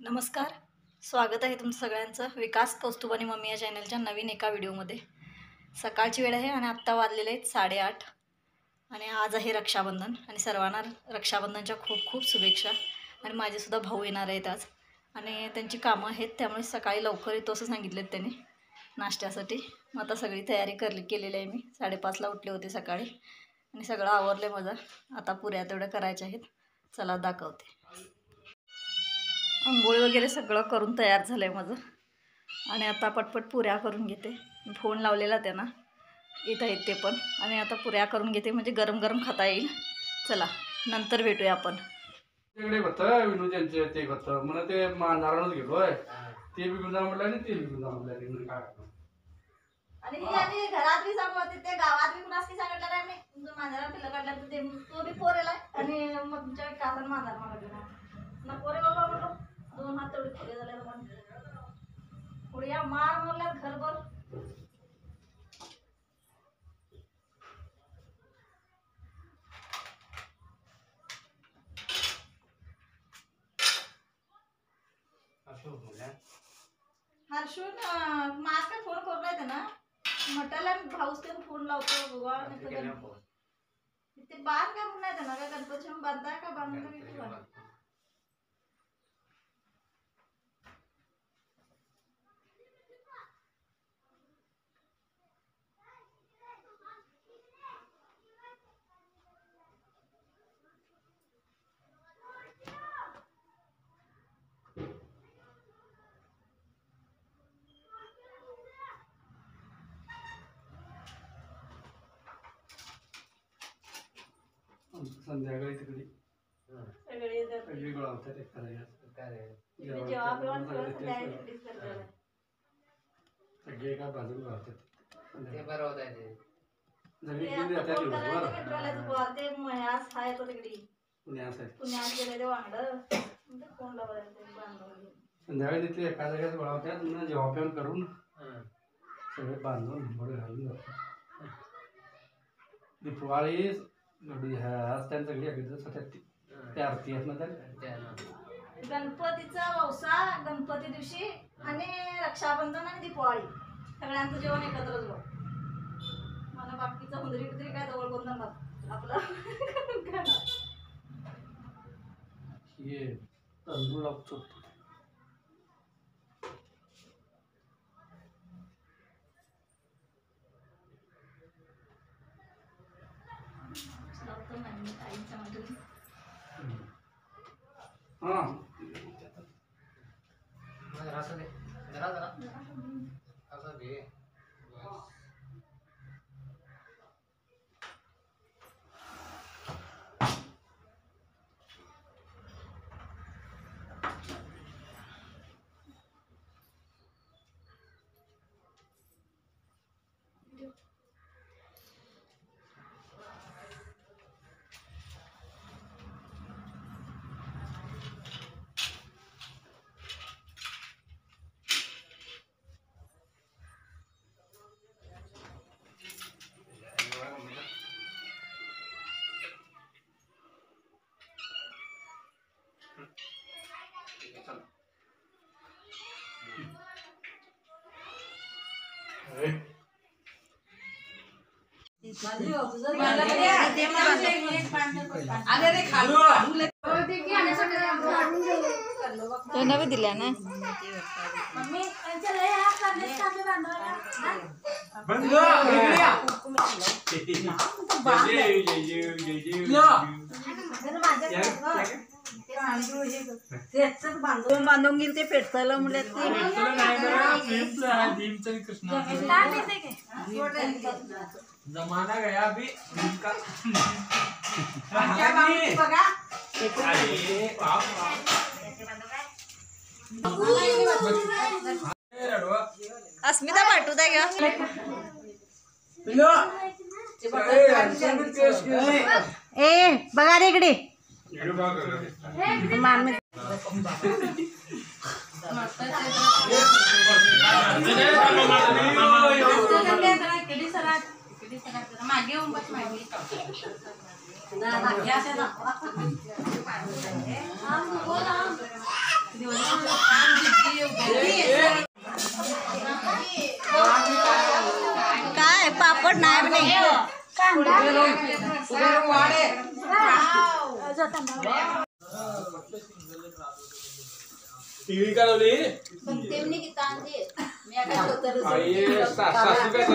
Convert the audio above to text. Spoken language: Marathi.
नमस्कार, स्वागत आहे तुमचं सगळ्यांचं विकास कौस्तुभ आणि मम्मी या चॅनलच्या नवीन एका व्हिडिओमध्ये। सकाळची वेळ आहे आणि आत्ता वाजलेले आहेत 8:30 आणि आज आहे रक्षाबंधन आणि सर्वांना रक्षाबंधनच्या खूप खूप शुभेच्छा। आणि माझेसुद्धा भाऊ येणार आहेत आज आणि त्यांची कामं आहेत, त्यामुळे सकाळी लवकर येतो असं सांगितलं त्यांनी नाश्त्यासाठी। मग आता सगळी तयारी केलेली आहे। मी 5:30ला उठले होते सकाळी आणि सगळं आवरलं माझं। आता पुऱ्या तेवढ्या करायच्या आहेत, चला दाखवते। आंघोळ वगैरे सगळं करून तयार झालं आहे माझं आणि आता पटपट पुऱ्या करून घेते। फोन लावलेला त्यांना, येत आहेत ते पण, आणि आता पुऱ्या करून घेते म्हणजे गरम गरम खाता येईल। चला नंतर भेटूया आपण। तिकडे होतं विनोद ते होतं मला ते नारायणच गेलोय, ते बी गुन्हा म्हटलं आणि ते बी गुन्हा म्हटलं काय आणि ही आम्ही घरात बी सांगते, ते गावात बी कुणास की सांगितलं नाही मी तुमचं माझ्याला पिल्लं काढलं तर ते तो बी पोरेला आणि मग तुमच्या कासन माझा मागला ना पोरे बाबा म्हणलो 2 हात तेवढे खोले झाले पुढ्या मार मारल्यात घरभर। हर्षून मास काय फोन करू नाही ना म्हटलं भाऊस ते फोन लावतो बुवा ते बांध का म्हणून नाही ना, काय गणपती बांधताय का बांधता किती बांध संध्याकाळी तिकडे सगळी गोळा होतात एक सगळे एका बाजूला गोळा होतात ते बरं होत आहे संध्याकाळी तिथे एका जागेत गोळा होत्यात, जेव्हा पेन करून सगळे बांधून बडे घालून जातात। दिवाळी आज त्यांचं सगळी आरती आहेत ना गणपतीचा वौसा, गणपती दिवशी आणि रक्षाबंधन आणि दिवाळी सगळ्यांचं जेवण एकत्रच बघ। मला बाकीचं हुंदरी बिंदरी काय जवळ कोण आपलं हे तांदूळ लागतो। नवी दिल्या ना बांधून गेल ते पेटलं म्हणजे जमाना गया अभी उनका अस्मिता पाठवू द्या घ्या ए बघा रे इकडे मागे काय पापड नाही नाही टीव्ही का लावली सासू काय